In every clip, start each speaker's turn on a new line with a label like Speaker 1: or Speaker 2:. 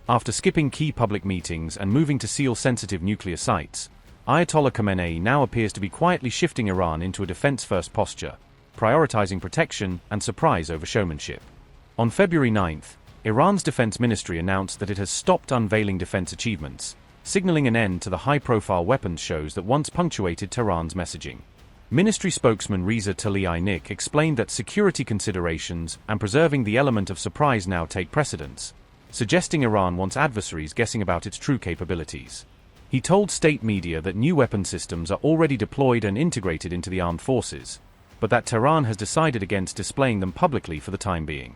Speaker 1: After skipping key public meetings and moving to seal sensitive nuclear sites, Ayatollah Khamenei now appears to be quietly shifting Iran into a defense-first posture, prioritizing protection and surprise over showmanship. On February 9th, Iran's defense ministry announced that it has stopped unveiling defense achievements, signaling an end to the high-profile weapons shows that once punctuated Tehran's messaging. Ministry spokesman Reza Tlaib explained that security considerations and preserving the element of surprise now take precedence, suggesting Iran wants adversaries guessing about its true capabilities. He told state media that new weapon systems are already deployed and integrated into the armed forces, but that Tehran has decided against displaying them publicly for the time being.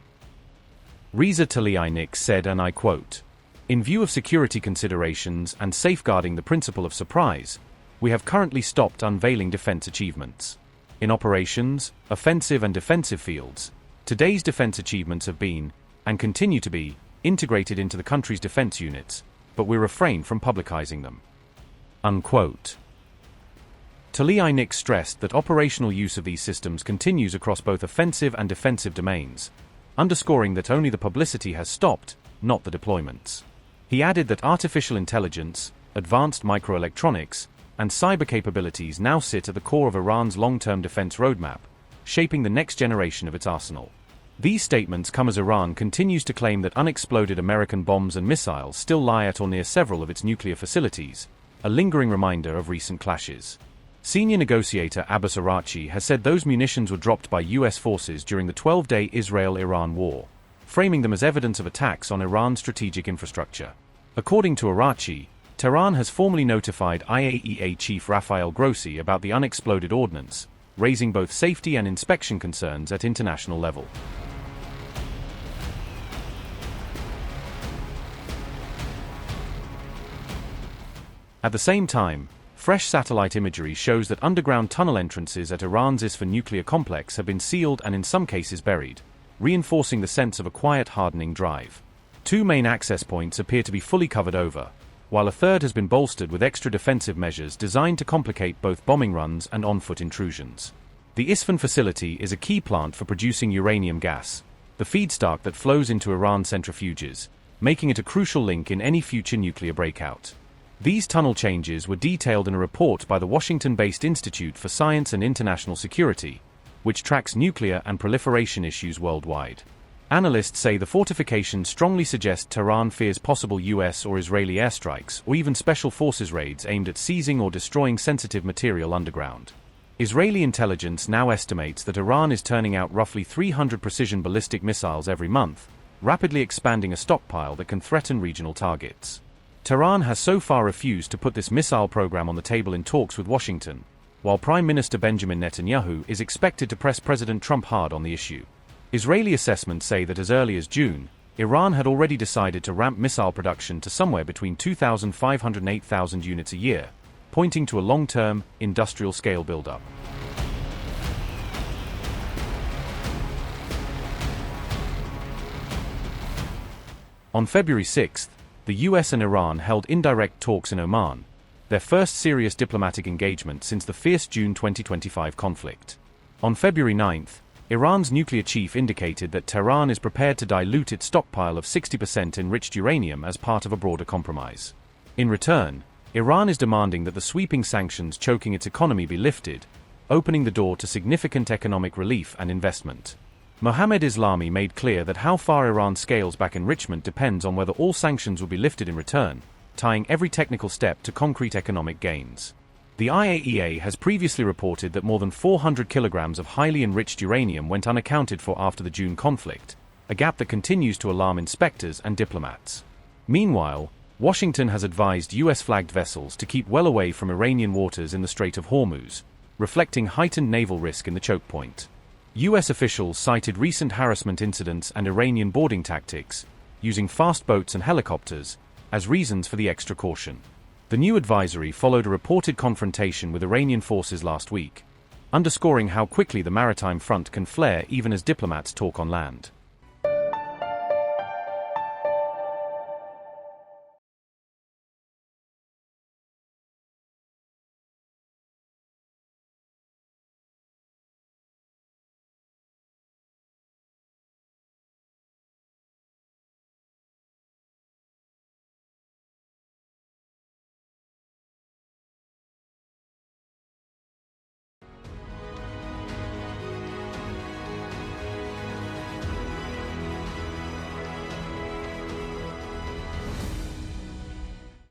Speaker 1: Reza Tlaib said, and I quote, "In view of security considerations and safeguarding the principle of surprise, we have currently stopped unveiling defense achievements. In operations, offensive and defensive fields, today's defense achievements have been, and continue to be, integrated into the country's defense units, but we refrain from publicizing them." Unquote. Tlaib stressed that operational use of these systems continues across both offensive and defensive domains, underscoring that only the publicity has stopped, not the deployments. He added that artificial intelligence, advanced microelectronics, and cyber capabilities now sit at the core of Iran's long-term defense roadmap, shaping the next generation of its arsenal. These statements come as Iran continues to claim that unexploded American bombs and missiles still lie at or near several of its nuclear facilities, a lingering reminder of recent clashes. Senior negotiator Abbas Araghchi has said those munitions were dropped by U.S. forces during the 12-day Israel-Iran war, framing them as evidence of attacks on Iran's strategic infrastructure. According to Araghchi, Tehran has formally notified IAEA Chief Rafael Grossi about the unexploded ordnance, raising both safety and inspection concerns at international level. At the same time, fresh satellite imagery shows that underground tunnel entrances at Iran's Isfahan nuclear complex have been sealed and in some cases buried, reinforcing the sense of a quiet hardening drive. Two main access points appear to be fully covered over, while a third has been bolstered with extra defensive measures designed to complicate both bombing runs and on-foot intrusions. The Isfahan facility is a key plant for producing uranium gas, the feedstock that flows into Iran's centrifuges, making it a crucial link in any future nuclear breakout. These tunnel changes were detailed in a report by the Washington-based Institute for Science and International Security, which tracks nuclear and proliferation issues worldwide. Analysts say the fortification strongly suggests Tehran fears possible U.S. or Israeli airstrikes or even special forces raids aimed at seizing or destroying sensitive material underground. Israeli intelligence now estimates that Iran is turning out roughly 300 precision ballistic missiles every month, rapidly expanding a stockpile that can threaten regional targets. Tehran has so far refused to put this missile program on the table in talks with Washington, while Prime Minister Benjamin Netanyahu is expected to press President Trump hard on the issue. Israeli assessments say that as early as June, Iran had already decided to ramp missile production to somewhere between 2,500 and 8,000 units a year, pointing to a long-term, industrial-scale buildup. On February 6th, the US and Iran held indirect talks in Oman, their first serious diplomatic engagement since the fierce June 2025 conflict. On February 9th, Iran's nuclear chief indicated that Tehran is prepared to dilute its stockpile of 60% enriched uranium as part of a broader compromise. In return, Iran is demanding that the sweeping sanctions choking its economy be lifted, opening the door to significant economic relief and investment. Mohammad Islami made clear that how far Iran scales back enrichment depends on whether all sanctions will be lifted in return, tying every technical step to concrete economic gains. The IAEA has previously reported that more than 400 kilograms of highly enriched uranium went unaccounted for after the June conflict, a gap that continues to alarm inspectors and diplomats. Meanwhile, Washington has advised US-flagged vessels to keep well away from Iranian waters in the Strait of Hormuz, reflecting heightened naval risk in the choke point. US officials cited recent harassment incidents and Iranian boarding tactics, using fast boats and helicopters, as reasons for the extra caution. The new advisory followed a reported confrontation with Iranian forces last week, underscoring how quickly the maritime front can flare even as diplomats talk on land.